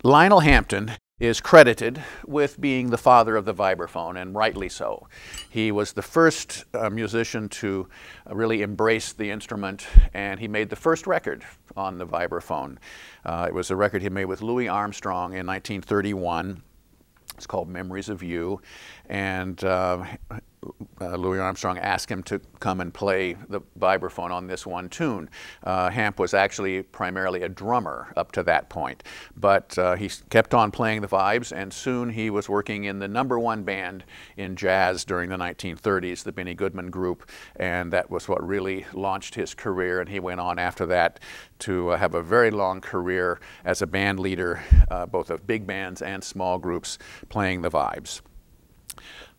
Lionel Hampton is credited with being the father of the vibraphone, and rightly so. He was the first musician to really embrace the instrument, and he made the first record on the vibraphone. It was a record he made with Louis Armstrong in 1931. It's called Memories of You, and Louis Armstrong asked him to come and play the vibraphone on this one tune. Hamp was actually primarily a drummer up to that point, but he kept on playing the vibes, and soon he was working in the #1 band in jazz during the 1930s, the Benny Goodman Group, and that was what really launched his career, and he went on after that to have a very long career as a band leader, both of big bands and small groups, playing the vibes.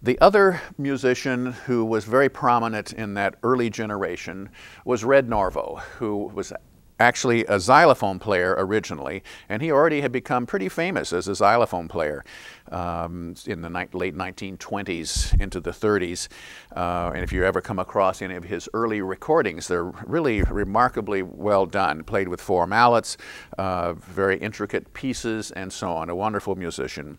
The other musician who was very prominent in that early generation was Red Norvo, who was actually a xylophone player originally, and he already had become pretty famous as a xylophone player in the late 1920s into the 30s. And if you ever come across any of his early recordings, they're really remarkably well done. Played with 4 mallets, very intricate pieces, and so on. A wonderful musician.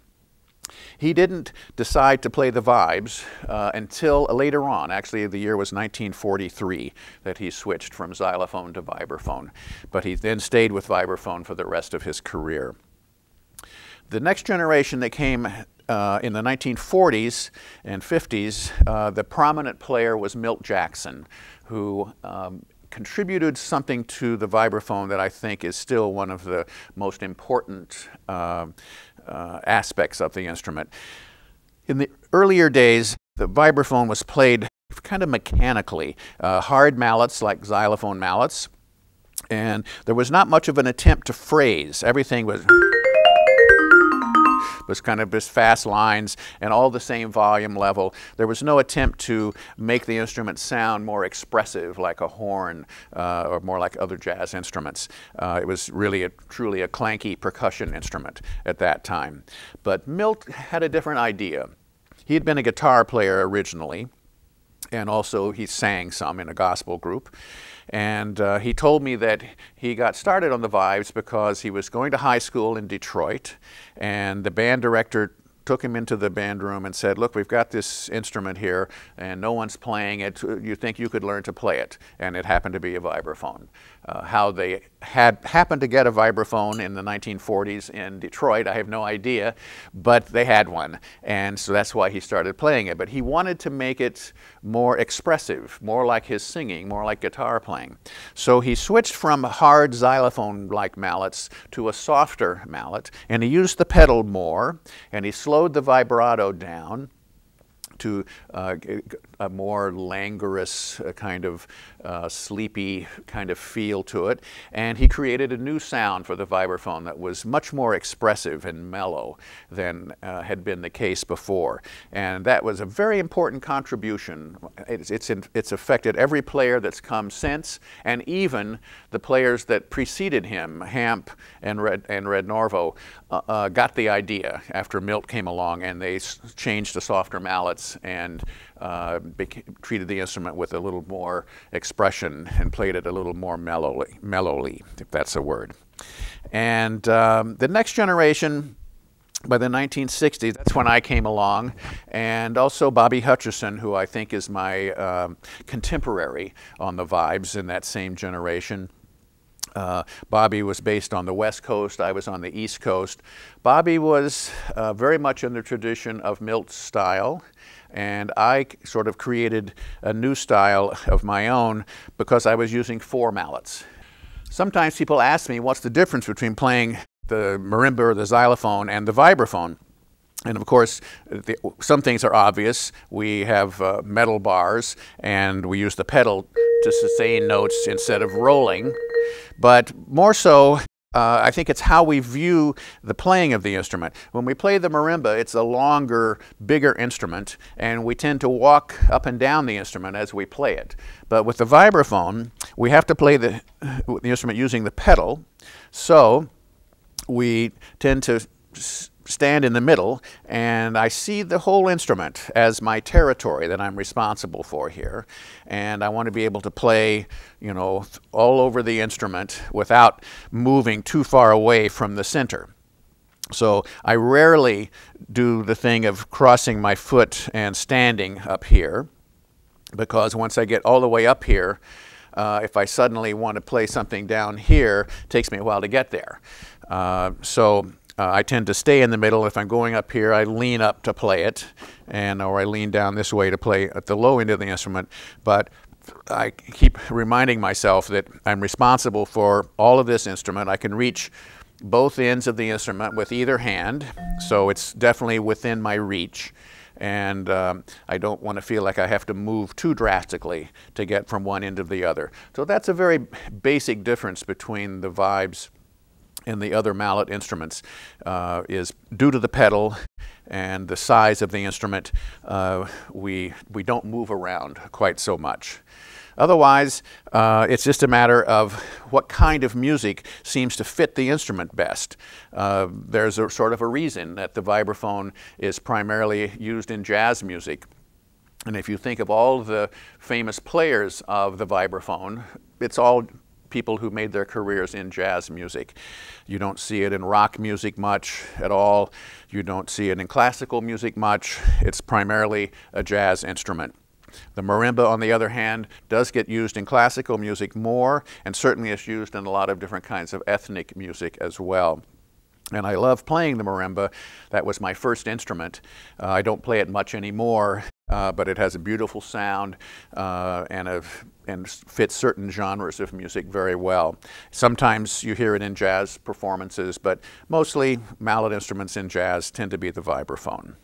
He didn't decide to play the vibes until later on. Actually, the year was 1943 that he switched from xylophone to vibraphone. But he then stayed with vibraphone for the rest of his career. The next generation that came in the 1940s and 50s, the prominent player was Milt Jackson, who contributed something to the vibraphone that I think is still one of the most important aspects of the instrument. In the earlier days, the vibraphone was played kind of mechanically, hard mallets like xylophone mallets, and there was not much of an attempt to phrase. Everything was kind of just fast lines and all the same volume level. There was no attempt to make the instrument sound more expressive like a horn or more like other jazz instruments. It was really truly a clanky percussion instrument at that time. But Milt had a different idea. He had been a guitar player originally, and also he sang some in a gospel group. And he told me that he got started on the vibes because he was going to high school in Detroit, and the band director took him into the band room and said, "Look, we've got this instrument here and no one's playing it. You think you could learn to play it?" And it happened to be a vibraphone. How they had happened to get a vibraphone in the 1940s in Detroit, I have no idea, but they had one, and so that's why he started playing it. But he wanted to make it more expressive, more like his singing, more like guitar playing. So he switched from hard xylophone-like mallets to a softer mallet, and he used the pedal more, and he slowed the vibrato down to a more languorous kind of sleepy kind of feel to it. And he created a new sound for the vibraphone that was much more expressive and mellow than had been the case before. And that was a very important contribution. It's affected every player that's come since, and even the players that preceded him, Hamp and Red Norvo, got the idea after Milt came along, and they changed to softer mallets and treated the instrument with a little more expression and played it a little more mellowly, if that's a word. And the next generation, by the 1960s, that's when I came along, and also Bobby Hutcherson, who I think is my contemporary on the vibes in that same generation. Bobby was based on the West Coast, I was on the East Coast. Bobby was very much in the tradition of Milt's style, and I sort of created a new style of my own because I was using 4 mallets. Sometimes people ask me what's the difference between playing the marimba or the xylophone and the vibraphone. And of course, some things are obvious. We have metal bars, and we use the pedal to sustain notes instead of rolling. But more so, I think it's how we view the playing of the instrument. When we play the marimba, it's a longer, bigger instrument, and we tend to walk up and down the instrument as we play it. But with the vibraphone, we have to play the instrument using the pedal, so we tend to stand in the middle, and I see the whole instrument as my territory that I'm responsible for here. And I want to be able to play, you know, all over the instrument without moving too far away from the center. So I rarely do the thing of crossing my foot and standing up here, because once I get all the way up here, if I suddenly want to play something down here, it takes me a while to get there. I tend to stay in the middle. If I'm going up here, I lean up to play it, or I lean down this way to play at the low end of the instrument. But I keep reminding myself that I'm responsible for all of this instrument. I can reach both ends of the instrument with either hand, so it's definitely within my reach. And I don't want to feel like I have to move too drastically to get from one end to the other. So that's a very basic difference between the vibes and the other mallet instruments, is due to the pedal and the size of the instrument. We don't move around quite so much. Otherwise, it's just a matter of what kind of music seems to fit the instrument best. There's a sort of a reason that the vibraphone is primarily used in jazz music. And if you think of all the famous players of the vibraphone, it's all people who made their careers in jazz music. You don't see it in rock music much at all. You don't see it in classical music much. It's primarily a jazz instrument. The marimba, on the other hand, does get used in classical music more, and certainly is used in a lot of different kinds of ethnic music as well. And I love playing the marimba. That was my first instrument. I don't play it much anymore, but it has a beautiful sound and fits certain genres of music very well. Sometimes you hear it in jazz performances, but mostly mallet instruments in jazz tend to be the vibraphone.